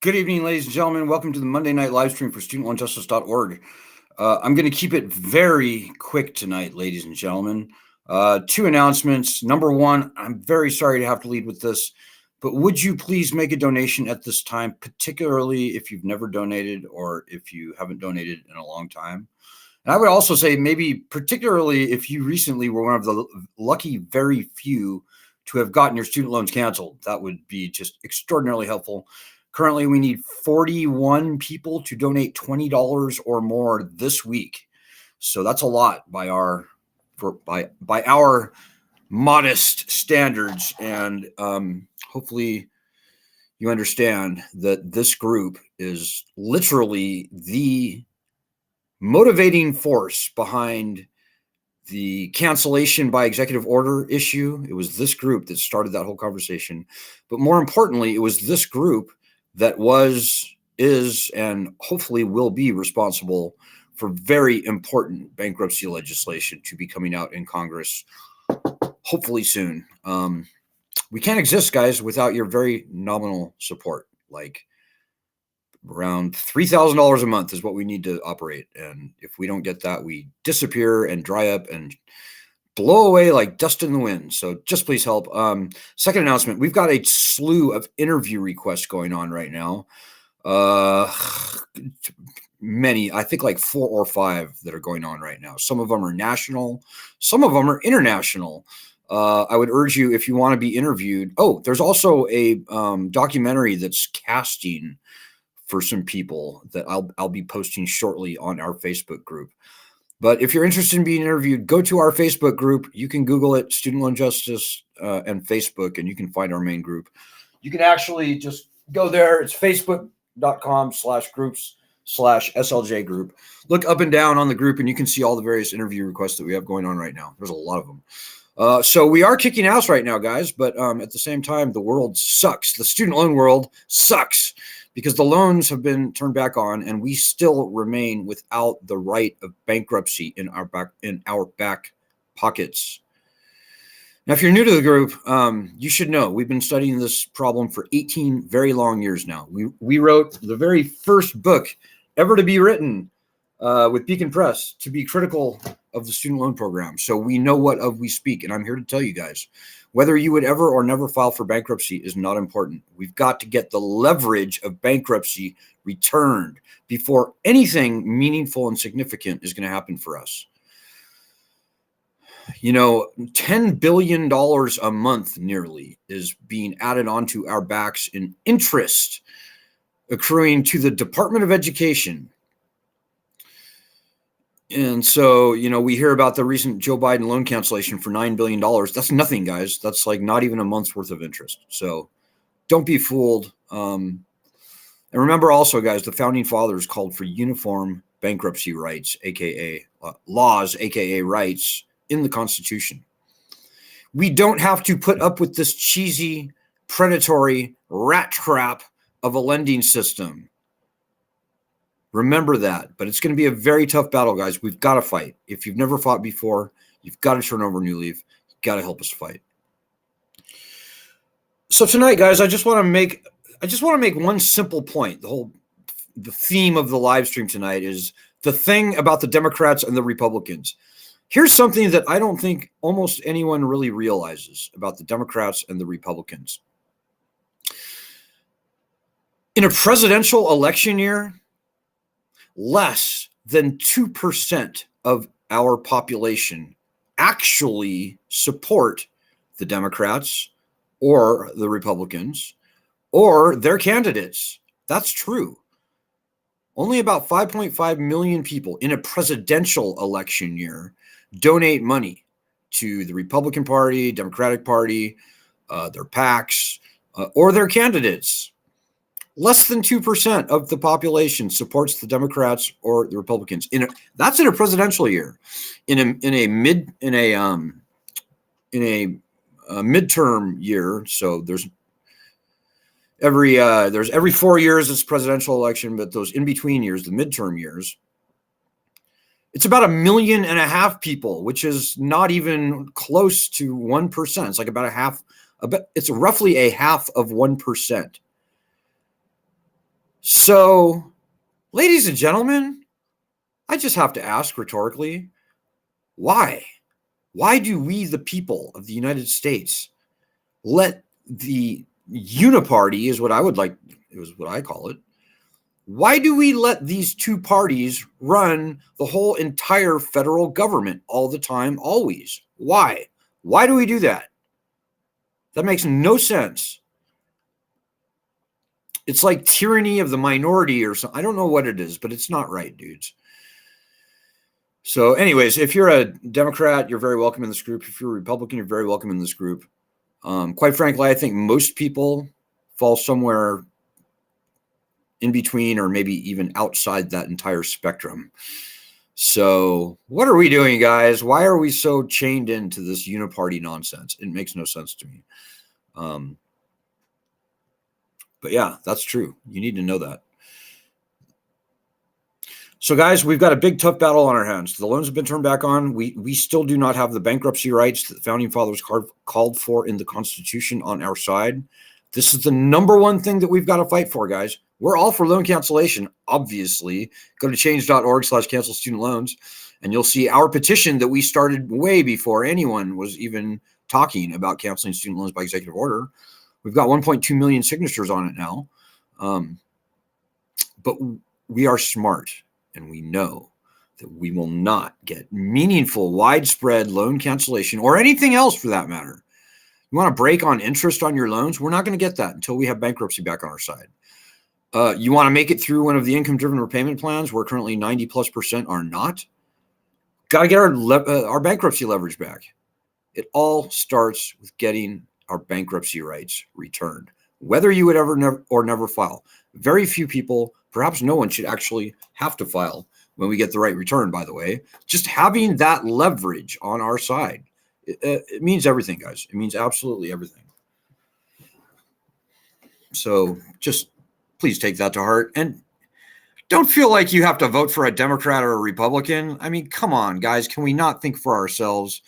Good evening, ladies and gentlemen. Welcome to the Monday night live stream for studentloanjustice.org. I'm going to keep it very quick tonight, ladies and gentlemen. Two announcements. Number one, I'm very sorry to have to lead with this, but would you please make a donation at this time, particularly if you've never donated or if you haven't donated in a long time? And I would also say maybe particularly if you recently were one of the lucky very few to have gotten your student loans canceled. That would be just extraordinarily helpful. Currently, we need 41 people to donate $20 or more this week. So that's a lot by our modest standards. And hopefully you understand that this group is literally the motivating force behind the cancellation by executive order issue. It was this group that started that whole conversation. But more importantly, it was this group that is, and hopefully will be responsible for very important bankruptcy legislation to be coming out in Congress, hopefully soon. We can't exist, guys, without your very nominal support. Like around $3,000 a month is what we need to operate. And if we don't get that, we disappear and dry up and blow away like dust in the wind. So just please help. Second announcement, we've got a slew of interview requests going on right now. Many, I think like 4 or 5 that are going on right now. Some of them are national, some of them are international. I would urge you, if you want to be interviewed. Oh, there's also a documentary that's casting for some people that I'll be posting shortly on our Facebook group. But if you're interested in being interviewed, go to our Facebook group. You can Google it, Student Loan Justice and Facebook, and you can find our main group. You can actually just go there. It's facebook.com/groups/SLJ group. Look up and down on the group, and you can see all the various interview requests that we have going on right now. There's a lot of them. So we are kicking ass right now, guys. But at the same time, the world sucks. The student loan world sucks, because the loans have been turned back on, and we still remain without the right of bankruptcy in our back pockets. Now, if you're new to the group, you should know we've been studying this problem for 18 very long years now. We wrote the very first book ever to be written with Beacon Press to be critical of the student loan program. So we know what of we speak, and I'm here to tell you guys, whether you would ever or never file for bankruptcy is not important. We've got to get the leverage of bankruptcy returned before anything meaningful and significant is going to happen for us. You know, $10 billion a month nearly is being added onto our backs in interest accruing to the Department of Education. And so, you know, we hear about the recent Joe Biden loan cancellation for $9 billion. That's nothing, guys. That's like not even a month's worth of interest. So don't be fooled. And remember also, guys, the founding fathers called for uniform bankruptcy rights, aka laws, aka rights in the Constitution. We don't have to put up with this cheesy, predatory rat trap of a lending system. Remember that, but it's going to be a very tough battle, guys. We've got to fight. If you've never fought before, you've got to turn over a new leaf. You've got to help us fight. So tonight, guys, I just want to make one simple point. The theme of the live stream tonight is the thing about the Democrats and the Republicans. Here's something that I don't think almost anyone really realizes about the Democrats and the Republicans. In a presidential election year, less than 2% of our population actually support the Democrats or the Republicans or their candidates. That's true. Only about 5.5 million people in a presidential election year donate money to the Republican Party, Democratic Party, their PACs, or their candidates. Less than 2% of the population supports the Democrats or the Republicans. That's in a presidential year. In a midterm year, so there's every 4 years it's presidential election, but those in between years, the midterm years, it's about 1.5 million people, which is not even close to 1%. It's like about a half. It's roughly a half of 1%. So, ladies and gentlemen, I just have to ask rhetorically, why? Why do we, the people of the United States, let the uniparty, is what I call it. Why do we let these two parties run the whole entire federal government all the time, always? Why? Why do we do that? That makes no sense. It's like tyranny of the minority or something. I don't know what it is, but it's not right, dudes. So anyways, if you're a Democrat, you're very welcome in this group. If you're a Republican, you're very welcome in this group. Quite frankly, I think most people fall somewhere in between or maybe even outside that entire spectrum. So what are we doing, guys? Why are we so chained into this uniparty nonsense? It makes no sense to me. But yeah, that's true. You need to know that. So guys, we've got a big, tough battle on our hands. The loans have been turned back on. We still do not have the bankruptcy rights that the Founding Fathers called for in the Constitution on our side. This is the number one thing that we've got to fight for, guys. We're all for loan cancellation, obviously. Go to change.org/cancel student loans, and you'll see our petition that we started way before anyone was even talking about canceling student loans by executive order. We've got 1.2 million signatures on it now. But we are smart, and we know that we will not get meaningful, widespread loan cancellation or anything else for that matter. You want to break on interest on your loans? We're not going to get that until we have bankruptcy back on our side. You want to make it through one of the income-driven repayment plans where currently 90+% are not? Got to get our bankruptcy leverage back. It all starts with getting our bankruptcy rights returned, whether you would ever never file. Very few people, perhaps no one, should actually have to file when we get the right return, by the way. Just having that leverage on our side, it means everything, guys. It means absolutely everything. So just please take that to heart. And don't feel like you have to vote for a Democrat or a Republican. I mean, come on, guys. Can we not think for ourselves?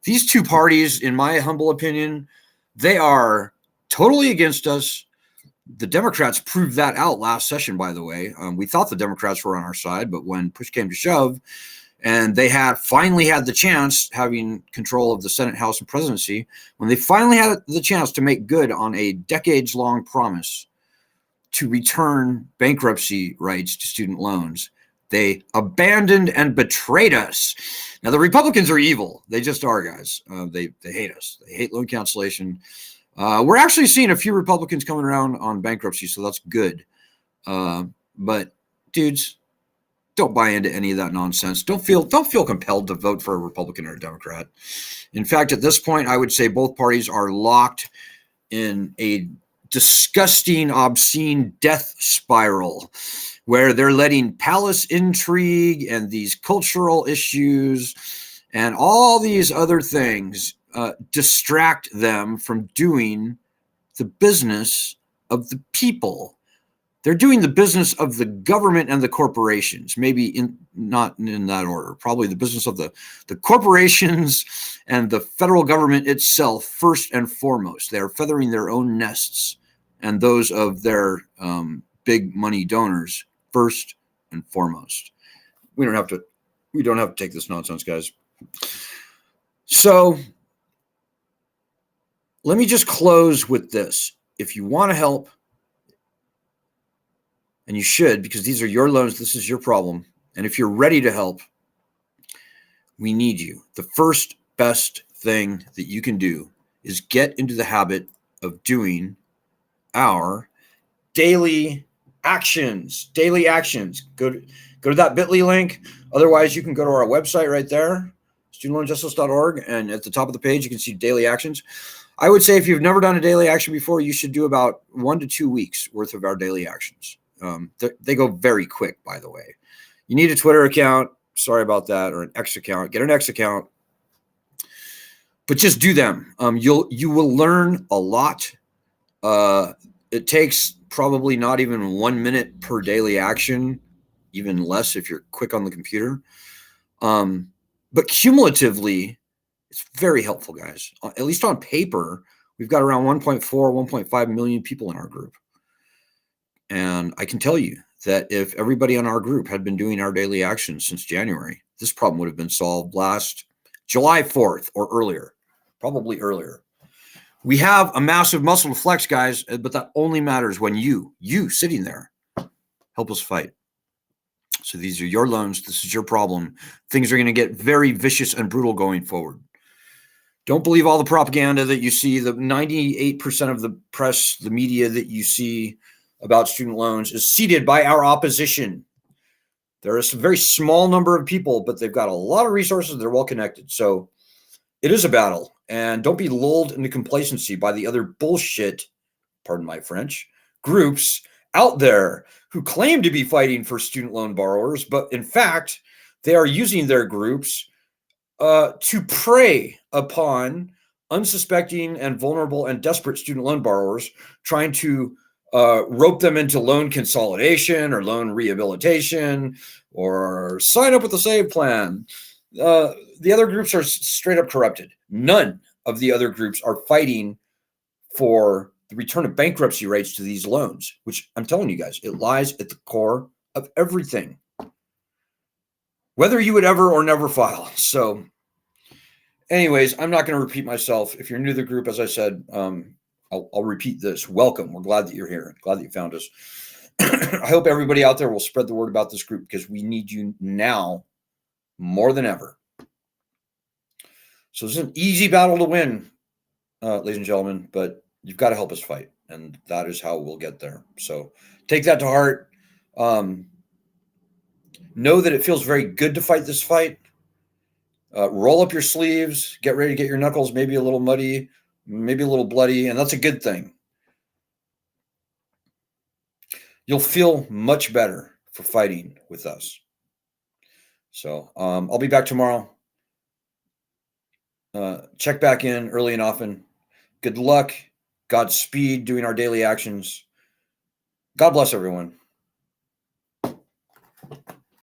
These two parties, in my humble opinion, they are totally against us. The Democrats proved that out last session, by the way. We thought the Democrats were on our side, but when push came to shove, and they finally had the chance, having control of the Senate, House, and presidency, when they finally had the chance to make good on a decades-long promise to return bankruptcy rights to student loans, they abandoned and betrayed us. Now, the Republicans are evil. They just are, guys. They hate us. They hate loan cancellation. We're actually seeing a few Republicans coming around on bankruptcy, so that's good. But dudes, don't buy into any of that nonsense. Don't feel compelled to vote for a Republican or a Democrat. In fact, at this point, I would say both parties are locked in a disgusting, obscene death spiral where they're letting palace intrigue and these cultural issues and all these other things distract them from doing the business of the people. They're doing the business of the government and the corporations, maybe not in that order, probably the business of the corporations and the federal government itself first and foremost. They're feathering their own nests and those of their big money donors first and foremost. We don't have to take this nonsense, guys. So let me just close with this. If you want to help, and you should, because these are your loans, this is your problem. And if you're ready to help, we need you. The first best thing that you can do is get into the habit of doing our daily actions. Daily actions. Go to that bit.ly link. Otherwise, you can go to our website right there, studentloanjustice.org, and at the top of the page, you can see daily actions. I would say if you've never done a daily action before, you should do about 1 to 2 weeks worth of our daily actions. They go very quick, by the way. You need a Twitter account. Sorry about that. Or an X account. Get an X account. But just do them. You will learn a lot. It takes probably not even 1 minute per daily action, even less if you're quick on the computer. But cumulatively, it's very helpful, guys. At least on paper, we've got around 1.4, 1.5 million people in our group. And I can tell you that if everybody on our group had been doing our daily actions since January, this problem would have been solved last July 4th or earlier, probably earlier. We have a massive muscle to flex, guys, but that only matters when you sitting there, help us fight. So these are your loans. This is your problem. Things are going to get very vicious and brutal going forward. Don't believe all the propaganda that you see. The 98% of the press, the media that you see about student loans is seeded by our opposition. There is a very small number of people, but they've got a lot of resources. They're well connected. So it is a battle. And don't be lulled into complacency by the other bullshit, pardon my French, groups out there who claim to be fighting for student loan borrowers, but in fact, they are using their groups to prey upon unsuspecting and vulnerable and desperate student loan borrowers, trying to rope them into loan consolidation or loan rehabilitation or sign up with the SAVE plan. The other groups are straight up corrupted. None of the other groups are fighting for the return of bankruptcy rates to these loans, which I'm telling you guys, it lies at the core of everything, whether you would ever or never file. So anyways, I'm not going to repeat myself. If you're new to the group, as I said, I'll repeat this. Welcome. We're glad that you're here. Glad that you found us. I hope everybody out there will spread the word about this group because we need you now more than ever. So this is an easy battle to win, ladies and gentlemen, but you've got to help us fight, and that is how we'll get there. So take that to heart. Know that it feels very good to fight this fight. Roll up your sleeves, get ready to get your knuckles maybe a little muddy, maybe a little bloody, and that's a good thing. You'll feel much better for fighting with us. So I'll be back tomorrow. Check back in early and often. Good luck. Godspeed doing our daily actions. God bless everyone.